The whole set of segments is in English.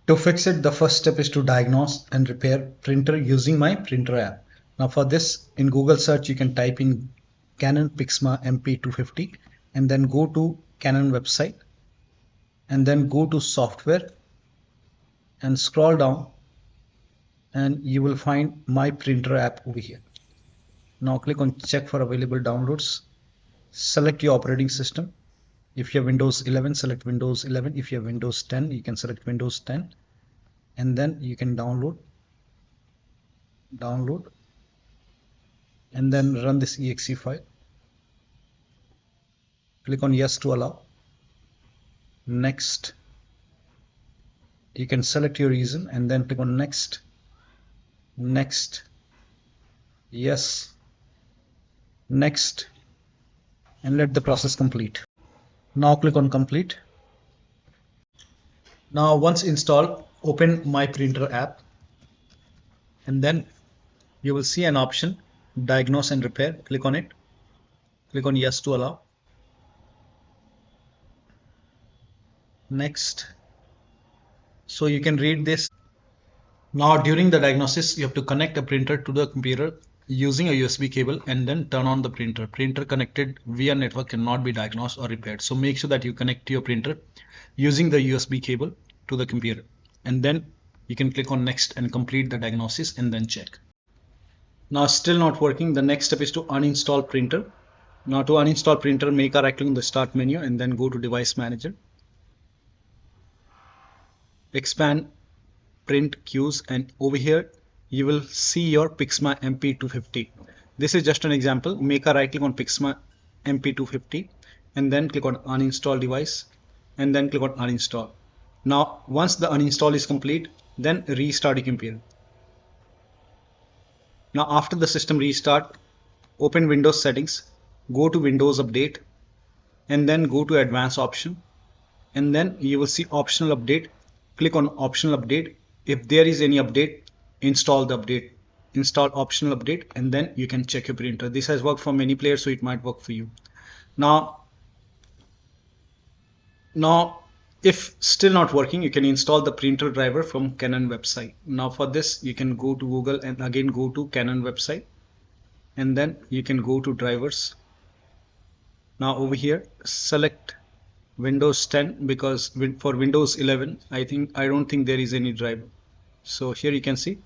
To fix it, the first step is to diagnose and repair printer using my printer app. Now for this, in Google search, you can type in Canon PIXMA MP250 and then go to Canon website and then go to software and scroll down and you will find my printer app over here. Now click on check for available downloads. Select your operating system. If you have Windows 11, select Windows 11. If you have Windows 10, you can select Windows 10. And then you can download and then run this exe file. Click on yes to allow. Next. You can select your region and then click on next, yes, next, and let the process complete. Now click on complete. Now once installed, open my printer app and then you will see an option diagnose and repair. Click on it. Click on yes to allow. Next. So you can read this. Now during the diagnosis, you have to connect a printer to the computer using a USB cable and then turn on the printer. Printer connected via network cannot be diagnosed or repaired. So make sure that you connect your printer using the USB cable to the computer. And then you can click on next and complete the diagnosis and then check. Now still not working. The next step is to uninstall printer. Now to uninstall printer, make a right click on the start menu and then go to device manager. Expand print queues and over here you will see your PIXMA MP250. This is just an example. Make a right click on PIXMA MP250 and then click on uninstall device and then click on uninstall. Now once the uninstall is complete, then restart your computer. Now after the system restart, open Windows settings, go to Windows Update and then go to Advanced option and then you will see optional update. Click on optional update. If there is any update, install the update. Install optional update and then you can check your printer. This has worked for many players, so it might work for you. Now if still not working, you can install the printer driver from Canon website. Now for this, you can go to Google and again go to Canon website and then you can go to drivers. Now over here, select Windows 10 because for Windows 11 I don't think there is any driver. So here you can see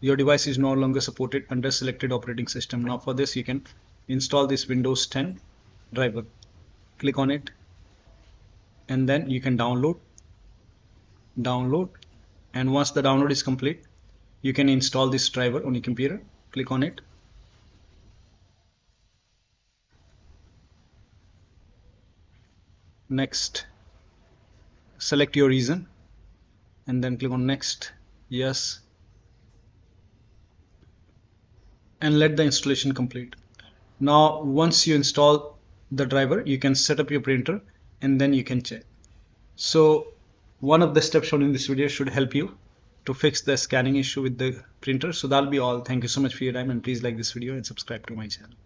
your device is no longer supported under selected operating system. Now for this you can install this Windows 10 driver. Click on it and then you can download and once the download is complete you can install this driver on your computer. Click on it. Next, select your region and then click on next, yes, and let the installation complete. Now once you install the driver, you can set up your printer and then you can check. So one of the steps shown in this video should help you to fix the scanning issue with the printer. So that'll be all. Thank you so much for your time and please like this video and subscribe to my channel.